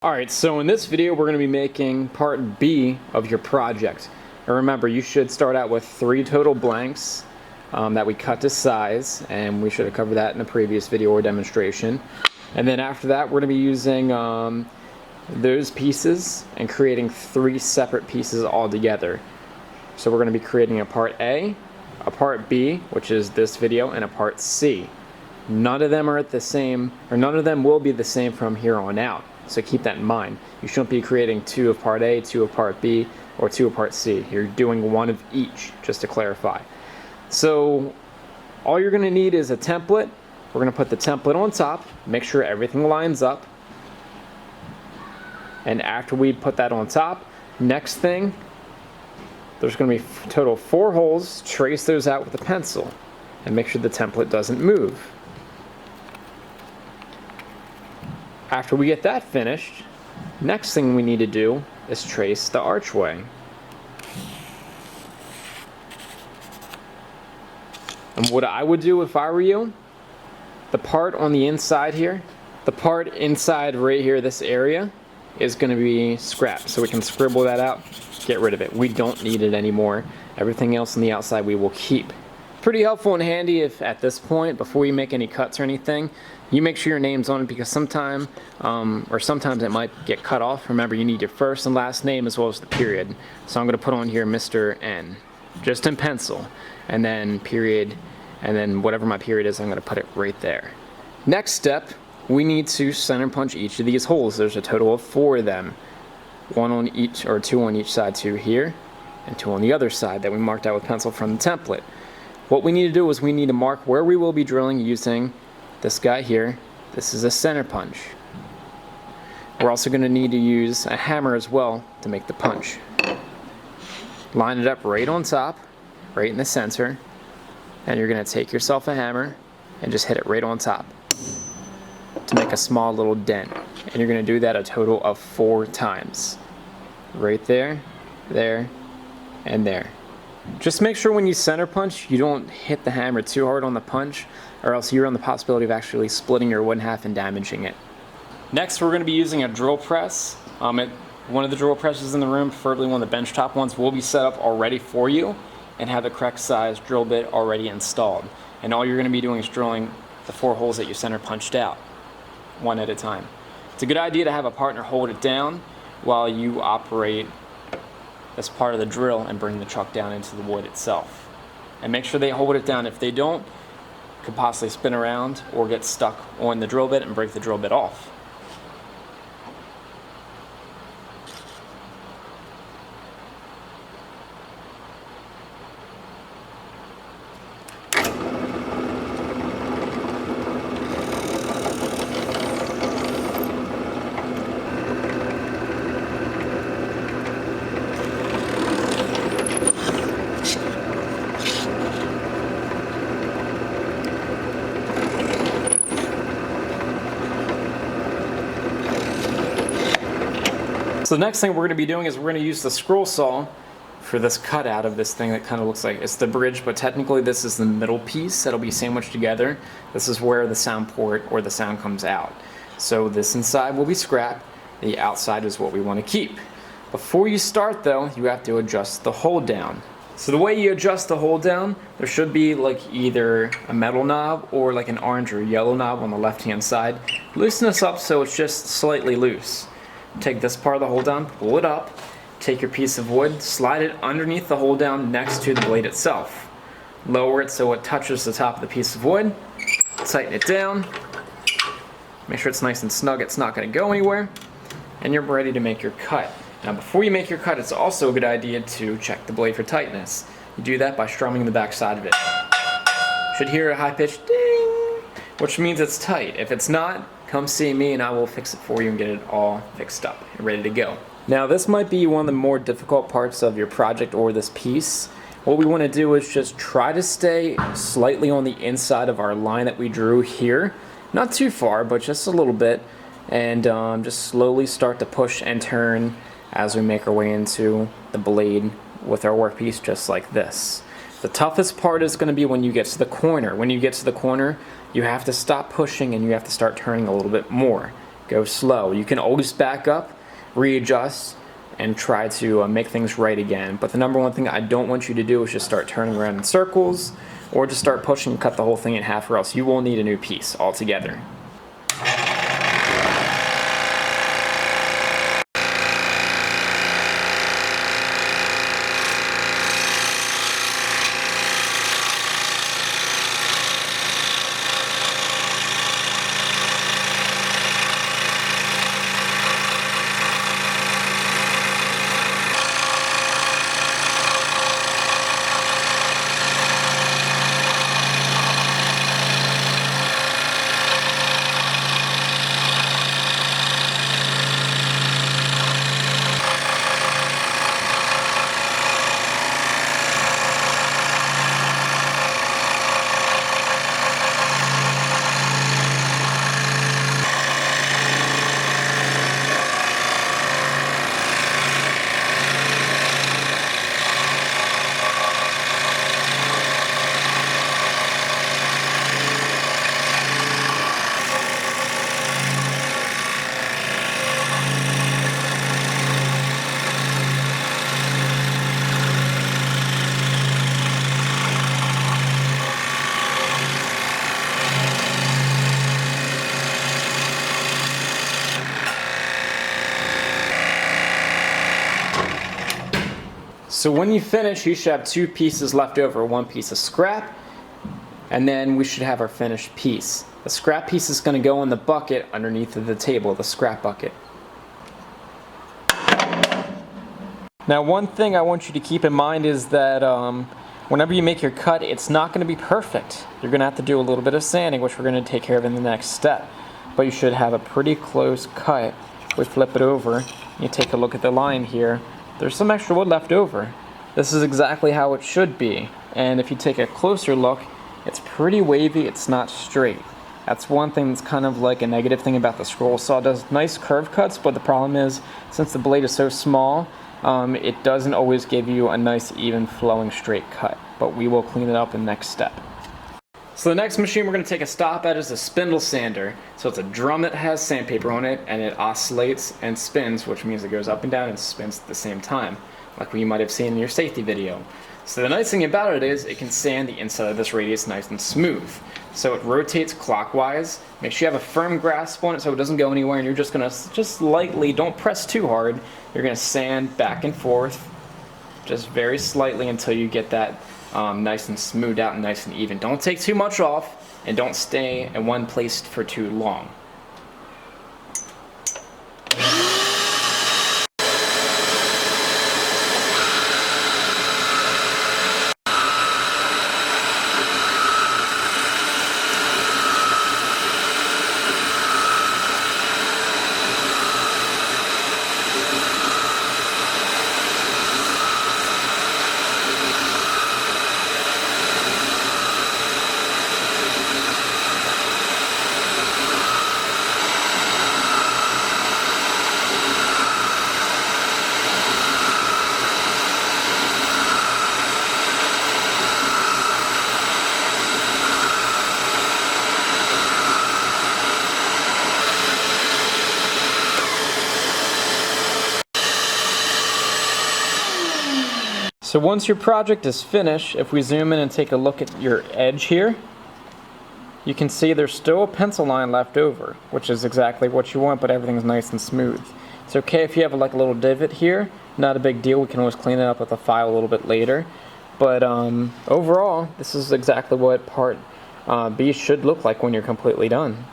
Alright, so in this video we're going to be making part B of your project. And remember, you should start out with 3 total blanks that we cut to size, and we should have covered that in a previous video or demonstration. And then after that we're going to be using those pieces and creating 3 separate pieces all together. So we're going to be creating a part A, a part B, which is this video, and a part C. None of them are at the same, or none of them will be the same from here on out. So keep that in mind. You shouldn't be creating 2 of part A, 2 of part B, or 2 of part C. You're doing 1 of each, just to clarify. So all you're going to need is a template. We're going to put the template on top, make sure everything lines up. And after we put that on top, next thing, there's going to be a total of 4 holes. Trace those out with a pencil and make sure the template doesn't move. After we get that finished, next thing we need to do is trace the archway. And what I would do if I were you, the part on the inside here, the part inside right here, this area, is going to be scrapped. So we can scribble that out, get rid of it. We don't need it anymore. Everything else on the outside we will keep. Pretty helpful and handy if at this point, before you make any cuts or anything, you make sure your name's on it, because sometimes it might get cut off. Remember, you need your first and last name as well as the period. So I'm going to put on here Mr. N, just in pencil, and then period, and then whatever my period is, I'm going to put it right there. Next step, we need to center punch each of these holes. There's a total of 4 of them, 1 on each, or 2 on each side, 2 here, and 2 on the other side that we marked out with pencil from the template. What we need to do is we need to mark where we will be drilling using this guy here. This is a center punch. We're also going to need to use a hammer as well to make the punch. Line it up right on top, right in the center, and you're going to take yourself a hammer and just hit it right on top to make a small little dent. And you're going to do that a total of 4 times. Right there, there, and there. Just make sure when you center punch, you don't hit the hammer too hard on the punch, or else you run the possibility of actually splitting your wood in half and damaging it. Next, we're going to be using a drill press. One of the drill presses in the room, preferably one of the benchtop ones, will be set up already for you and have the correct size drill bit already installed. And all you're going to be doing is drilling the 4 holes that you center punched out, one at a time. It's a good idea to have a partner hold it down while you operate as part of the drill and bring the chuck down into the wood itself. And make sure they hold it down. If they don't, it could possibly spin around or get stuck on the drill bit and break the drill bit off. So the next thing we're going to be doing is we're going to use the scroll saw for this cutout of this thing that kind of looks like it's the bridge, but technically this is the middle piece that'll be sandwiched together. This is where the sound port or the sound comes out. So this inside will be scrapped. The outside is what we want to keep. Before you start though, you have to adjust the hold down. So the way you adjust the hold down, there should be like either a metal knob or like an orange or yellow knob on the left hand side. Loosen this up so it's just slightly loose. Take this part of the hold down, pull it up, take your piece of wood, slide it underneath the hold down next to the blade itself. Lower it so it touches the top of the piece of wood, tighten it down, make sure it's nice and snug, it's not going to go anywhere, and you're ready to make your cut. Now before you make your cut, it's also a good idea to check the blade for tightness. You do that by strumming the back side of it. You should hear a high-pitched ding, which means it's tight. If it's not, come see me and I will fix it for you and get it all fixed up and ready to go. Now this might be one of the more difficult parts of your project or this piece. What we want to do is just try to stay slightly on the inside of our line that we drew here. Not too far, but just a little bit. And just slowly start to push and turn as we make our way into the blade with our workpiece, just like this. The toughest part is going to be when you get to the corner. When you get to the corner, you have to stop pushing and you have to start turning a little bit more, go slow. You can always back up, readjust, and try to make things right again. But the number one thing I don't want you to do is just start turning around in circles or just start pushing and cut the whole thing in half, or else you will need a new piece altogether. So when you finish, you should have two pieces left over, one piece of scrap, and then we should have our finished piece. The scrap piece is going to go in the bucket underneath of the table, the scrap bucket. Now one thing I want you to keep in mind is that whenever you make your cut, it's not going to be perfect. You're going to have to do a little bit of sanding, which we're going to take care of in the next step. But you should have a pretty close cut. We flip it over, you take a look at the line here. There's some extra wood left over. This is exactly how it should be. And if you take a closer look, it's pretty wavy, it's not straight. That's one thing that's kind of like a negative thing about the scroll saw. It does nice curve cuts, but the problem is, since the blade is so small, it doesn't always give you a nice, even, flowing, straight cut. But we will clean it up in the next step. So the next machine we're going to take a stop at is a spindle sander. So it's a drum that has sandpaper on it, and it oscillates and spins, which means it goes up and down and spins at the same time, like what you might have seen in your safety video. So the nice thing about it is it can sand the inside of this radius nice and smooth. So it rotates clockwise. Make sure you have a firm grasp on it so it doesn't go anywhere, and you're just going to just lightly, don't press too hard, you're going to sand back and forth just very slightly until you get that nice and smoothed out and nice and even. Don't take too much off, and don't stay in one place for too long. So once your project is finished, if we zoom in and take a look at your edge here, you can see there's still a pencil line left over, which is exactly what you want, but everything's nice and smooth. It's okay if you have like a little divot here, not a big deal, we can always clean it up with a file a little bit later. But overall, this is exactly what part B should look like when you're completely done.